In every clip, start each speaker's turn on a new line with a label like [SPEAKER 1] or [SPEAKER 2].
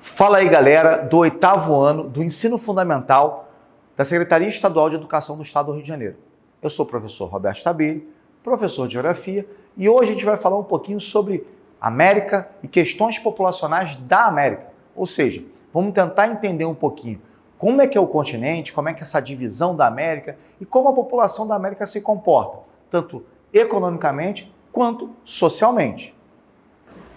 [SPEAKER 1] Fala aí, galera do 8º ano do Ensino Fundamental da Secretaria Estadual de Educação do Estado do Rio de Janeiro. Eu sou o professor Roberto Stabile, professor de Geografia, e hoje a gente vai falar um pouquinho sobre América e questões populacionais da América. Ou seja, vamos tentar entender um pouquinho como é que é o continente, como é que é essa divisão da América e como a população da América se comporta, tanto economicamente quanto socialmente.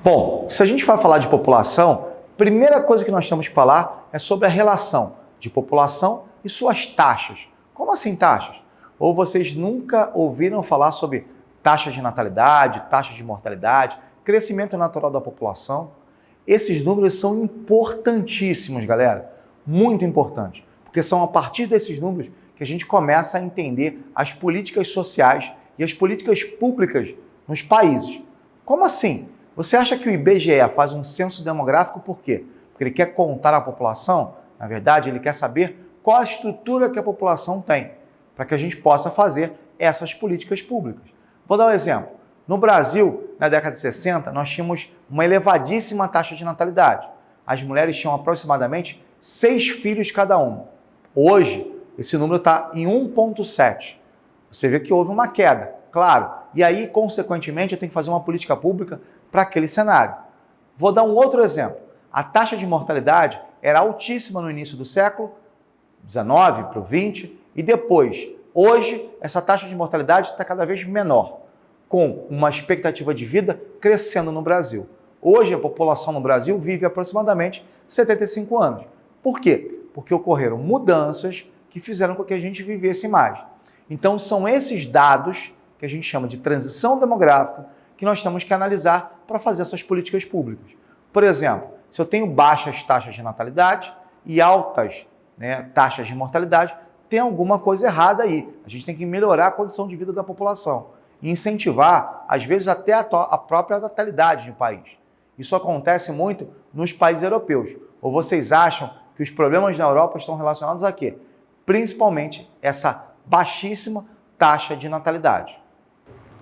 [SPEAKER 1] Bom, se a gente vai falar de população, a primeira coisa que nós temos que falar é sobre a relação de população e suas taxas. Como assim taxas? Ou vocês nunca ouviram falar sobre taxas de natalidade, taxas de mortalidade, crescimento natural da população? Esses números são importantíssimos, galera. Muito importantes. Porque são a partir desses números que a gente começa a entender as políticas sociais e as políticas públicas nos países. Como assim? Você acha que o IBGE faz um censo demográfico por quê? Porque ele quer contar a população? Na verdade, ele quer saber qual a estrutura que a população tem, para que a gente possa fazer essas políticas públicas. Vou dar um exemplo. No Brasil, na década de 60, nós tínhamos uma elevadíssima taxa de natalidade. As mulheres tinham aproximadamente 6 filhos cada uma. Hoje, esse número está em 1,7. Você vê que houve uma queda, claro. E aí, consequentemente, eu tenho que fazer uma política pública para aquele cenário. Vou dar um outro exemplo. A taxa de mortalidade era altíssima no início do século XIX para o XX e depois. Hoje, essa taxa de mortalidade está cada vez menor, com uma expectativa de vida crescendo no Brasil. Hoje, a população no Brasil vive aproximadamente 75 anos. Por quê? Porque ocorreram mudanças que fizeram com que a gente vivesse mais. Então, são esses dados que a gente chama de transição demográfica que nós temos que analisar para fazer essas políticas públicas. Por exemplo, se eu tenho baixas taxas de natalidade e altas taxas de mortalidade, tem alguma coisa errada aí. A gente tem que melhorar a condição de vida da população e incentivar, às vezes, até a própria natalidade do país. Isso acontece muito nos países europeus. Ou vocês acham que os problemas na Europa estão relacionados a quê? Principalmente essa baixíssima taxa de natalidade.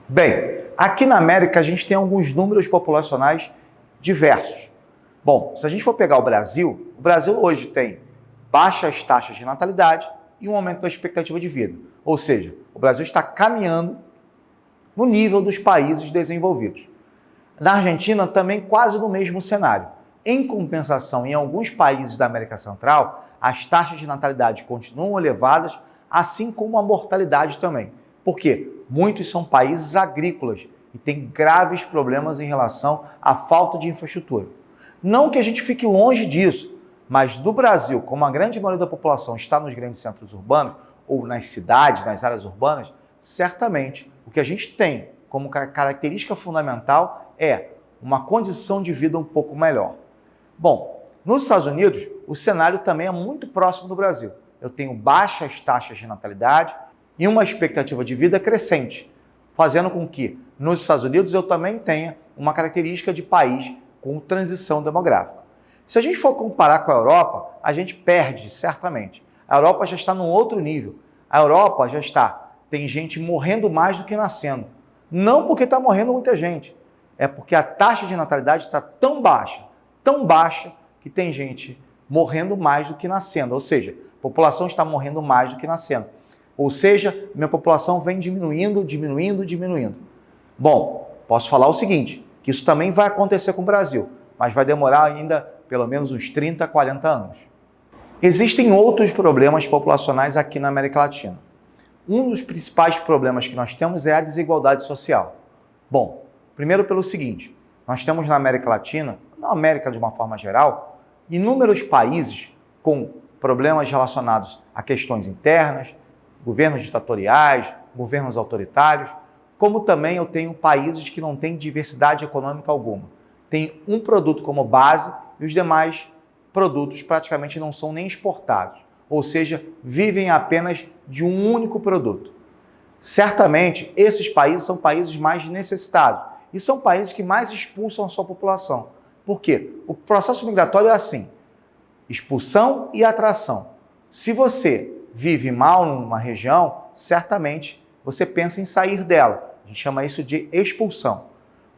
[SPEAKER 1] Bem, aqui na América a gente tem alguns números populacionais diversos. Bom, se a gente for pegar o Brasil hoje tem baixas taxas de natalidade e um aumento da expectativa de vida. Ou seja, o Brasil está caminhando no nível dos países desenvolvidos. Na Argentina também quase no mesmo cenário. Em compensação, em alguns países da América Central, as taxas de natalidade continuam elevadas, assim como a mortalidade também. Por quê? Muitos são países agrícolas e têm graves problemas em relação à falta de infraestrutura. Não que a gente fique longe disso, mas do Brasil, como a grande maioria da população está nos grandes centros urbanos ou nas cidades, nas áreas urbanas, certamente o que a gente tem como característica fundamental é uma condição de vida um pouco melhor. Bom, nos Estados Unidos, o cenário também é muito próximo do Brasil. Eu tenho baixas taxas de natalidade e uma expectativa de vida crescente, fazendo com que nos Estados Unidos eu também tenha uma característica de país com transição demográfica. Se a gente for comparar com a Europa, a gente perde, certamente. A Europa já está num outro nível. A Europa tem gente morrendo mais do que nascendo. Não porque está morrendo muita gente, é porque a taxa de natalidade está tão baixa, que tem gente morrendo mais do que nascendo. Ou seja, a população está morrendo mais do que nascendo. Ou seja, minha população vem diminuindo. Bom, posso falar o seguinte, que isso também vai acontecer com o Brasil, mas vai demorar ainda pelo menos uns 30, 40 anos. Existem outros problemas populacionais aqui na América Latina. Um dos principais problemas que nós temos é a desigualdade social. Bom, primeiro pelo seguinte, nós temos na América Latina, na América de uma forma geral, inúmeros países com problemas relacionados a questões internas, governos ditatoriais, governos autoritários, como também eu tenho países que não têm diversidade econômica alguma. Tem um produto como base e os demais produtos praticamente não são nem exportados, ou seja, vivem apenas de um único produto. Certamente, esses países são países mais necessitados e são países que mais expulsam a sua população. Por quê? O processo migratório é assim, expulsão e atração. Se você vive mal numa região, certamente você pensa em sair dela. A gente chama isso de expulsão.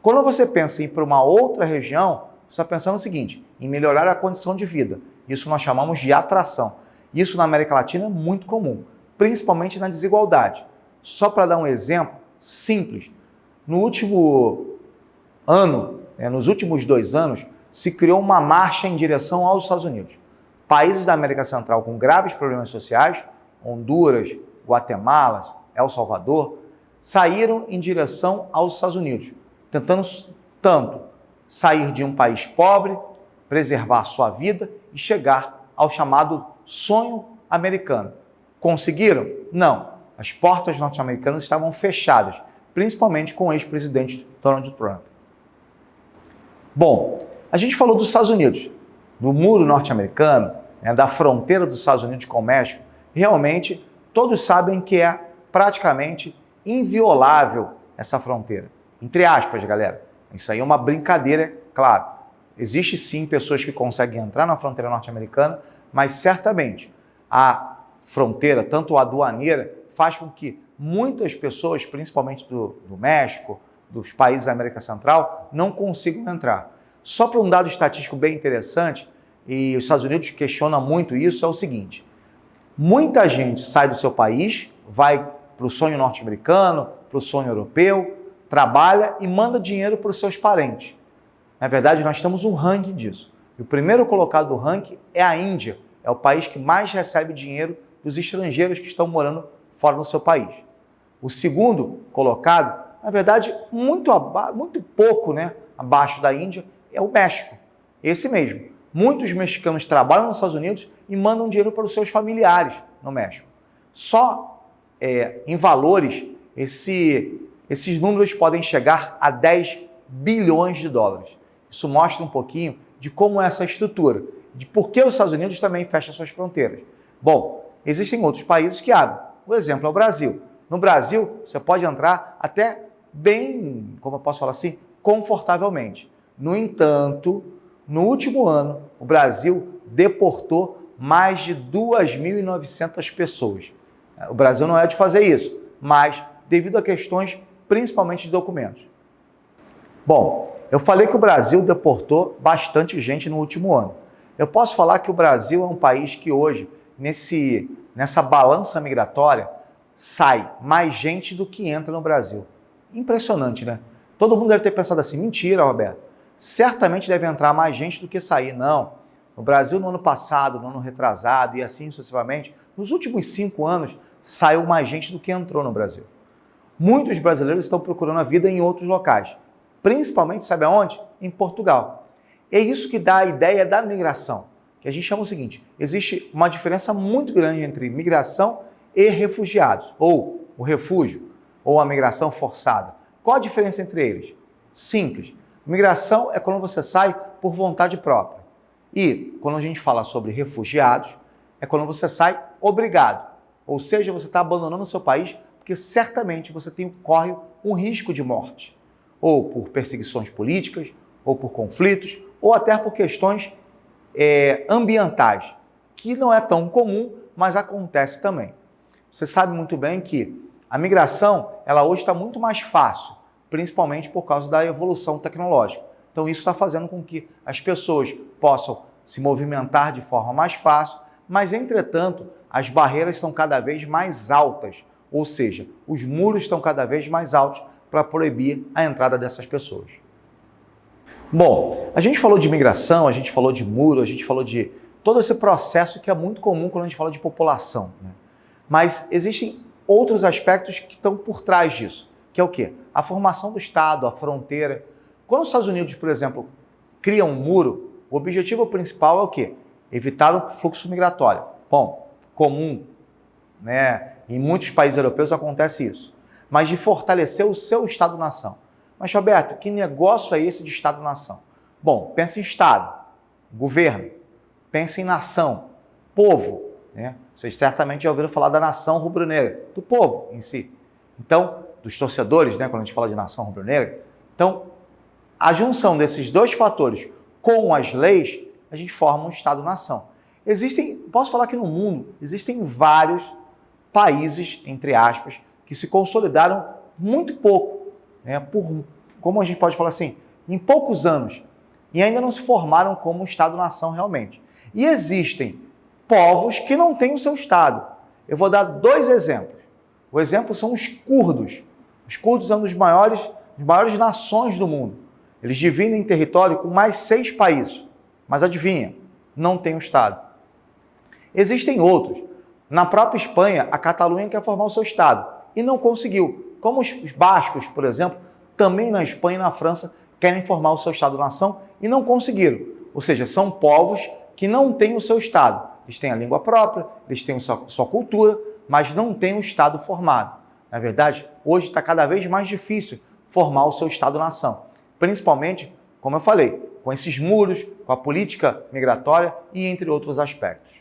[SPEAKER 1] Quando você pensa em ir para uma outra região, está pensando no seguinte, em melhorar a condição de vida. Isso nós chamamos de atração. Isso na América Latina é muito comum, principalmente na desigualdade. Só para dar um exemplo simples, no último ano, nos últimos 2 anos, se criou uma marcha em direção aos Estados Unidos. Países da América Central com graves problemas sociais, Honduras, Guatemala, El Salvador, saíram em direção aos Estados Unidos, tentando tanto sair de um país pobre, preservar sua vida e chegar ao chamado sonho americano. Conseguiram? Não. As portas norte-americanas estavam fechadas, principalmente com o ex-presidente Donald Trump. Bom, a gente falou dos Estados Unidos, do muro norte-americano, da fronteira dos Estados Unidos com o México. Realmente, todos sabem que é praticamente inviolável essa fronteira. Entre aspas, galera. Isso aí é uma brincadeira, claro. Existe sim pessoas que conseguem entrar na fronteira norte-americana, mas certamente a fronteira, tanto a aduaneira, faz com que muitas pessoas, principalmente do México, dos países da América Central, não consigam entrar. Só para um dado estatístico bem interessante, e os Estados Unidos questionam muito isso, é o seguinte: muita gente sai do seu país, vai para o sonho norte-americano, para o sonho europeu, trabalha e manda dinheiro para os seus parentes. Na verdade, nós temos um ranking disso. E o primeiro colocado do ranking é a Índia, é o país que mais recebe dinheiro dos estrangeiros que estão morando fora do seu país. O segundo colocado, na verdade, muito pouco, abaixo da Índia, é o México. Esse mesmo. Muitos mexicanos trabalham nos Estados Unidos e mandam dinheiro para os seus familiares no México. Só em valores, esses números podem chegar a 10 bilhões de dólares. Isso mostra um pouquinho de como é essa estrutura, de por que os Estados Unidos também fecham suas fronteiras. Bom, existem outros países que abrem. O exemplo é o Brasil. No Brasil, você pode entrar até bem, como eu posso falar assim, confortavelmente. No entanto, no último ano, o Brasil deportou mais de 2.900 pessoas. O Brasil não é de fazer isso, mas devido a questões principalmente de documentos. Bom, eu falei que o Brasil deportou bastante gente no último ano. Eu posso falar que o Brasil é um país que hoje, nessa balança migratória, sai mais gente do que entra no Brasil. Impressionante, né? Todo mundo deve ter pensado assim, mentira, Roberto. Certamente deve entrar mais gente do que sair. Não. No Brasil, no ano passado, no ano retrasado e assim sucessivamente, nos últimos 5 anos, saiu mais gente do que entrou no Brasil. Muitos brasileiros estão procurando a vida em outros locais, principalmente, sabe aonde? Em Portugal. É isso que dá a ideia da migração, que a gente chama o seguinte: existe uma diferença muito grande entre migração e refugiados, ou o refúgio, ou a migração forçada. Qual a diferença entre eles? Simples. Migração é quando você sai por vontade própria. E quando a gente fala sobre refugiados, é quando você sai obrigado. Ou seja, você está abandonando o seu país porque certamente você corre um risco de morte. Ou por perseguições políticas, ou por conflitos, ou até por questões ambientais, que não é tão comum, mas acontece também. Você sabe muito bem que a migração, ela hoje está muito mais fácil, principalmente por causa da evolução tecnológica. Então isso está fazendo com que as pessoas possam se movimentar de forma mais fácil, mas entretanto as barreiras estão cada vez mais altas, ou seja, os muros estão cada vez mais altos para proibir a entrada dessas pessoas. Bom, a gente falou de migração, a gente falou de muro, a gente falou de todo esse processo que é muito comum quando a gente fala de população, né? Mas existem outros aspectos que estão por trás disso, que é o quê? A formação do Estado, a fronteira. Quando os Estados Unidos, por exemplo, criam um muro, o objetivo principal é o quê? Evitar o fluxo migratório. Bom, comum, né? Em muitos países europeus acontece isso. Mas de fortalecer o seu Estado-nação. Mas, Roberto, que negócio é esse de Estado-nação? Bom, pensa em Estado, governo, pensa em nação, povo, né? Vocês certamente já ouviram falar da nação rubro-negra, do povo em si. Então, dos torcedores, né, quando a gente fala de nação rubro-negra. Então, a junção desses dois fatores com as leis, a gente forma um Estado-nação. Posso falar que no mundo, existem vários países, entre aspas, que se consolidaram muito pouco, né, como a gente pode falar assim, em poucos anos, e ainda não se formaram como um Estado-nação realmente. E existem povos que não têm o seu Estado. Eu vou dar dois exemplos. O exemplo são os curdos. Os curdos são das maiores nações do mundo. Eles dividem território com mais 6 países. Mas adivinha, não tem um Estado. Existem outros. Na própria Espanha, a Catalunha quer formar o seu Estado e não conseguiu. Como os bascos, por exemplo, também na Espanha e na França querem formar o seu Estado-nação e não conseguiram. Ou seja, são povos que não têm o seu Estado. Eles têm a língua própria, eles têm a sua cultura, mas não têm um Estado formado. Na verdade, hoje está cada vez mais difícil formar o seu Estado-nação. Principalmente, como eu falei, com esses muros, com a política migratória e entre outros aspectos.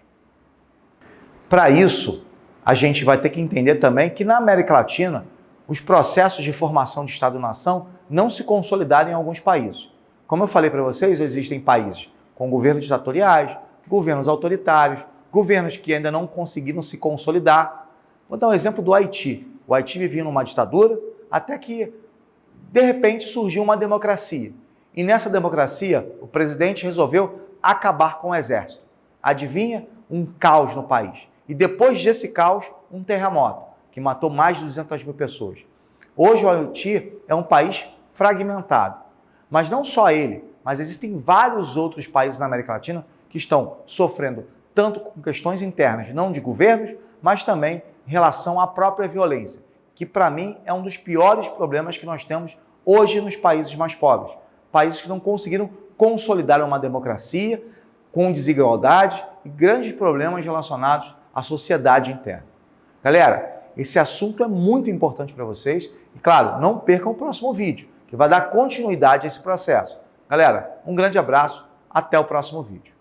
[SPEAKER 1] Para isso, a gente vai ter que entender também que na América Latina, os processos de formação de Estado-nação não se consolidaram em alguns países. Como eu falei para vocês, existem países com governos ditatoriais, governos autoritários, governos que ainda não conseguiram se consolidar. Vou dar um exemplo do Haiti. O Haiti vivia numa ditadura até que, de repente, surgiu uma democracia. E nessa democracia, o presidente resolveu acabar com o exército. Adivinha? Um caos no país. E depois desse caos, um terremoto, que matou mais de 200 mil pessoas. Hoje o Haiti é um país fragmentado. Mas não só ele, mas existem vários outros países na América Latina que estão sofrendo tanto com questões internas, não de governos, mas também em relação à própria violência, que para mim é um dos piores problemas que nós temos hoje nos países mais pobres. Países que não conseguiram consolidar uma democracia, com desigualdade e grandes problemas relacionados à sociedade interna. Galera, esse assunto é muito importante para vocês e, claro, não percam o próximo vídeo, que vai dar continuidade a esse processo. Galera, um grande abraço, até o próximo vídeo.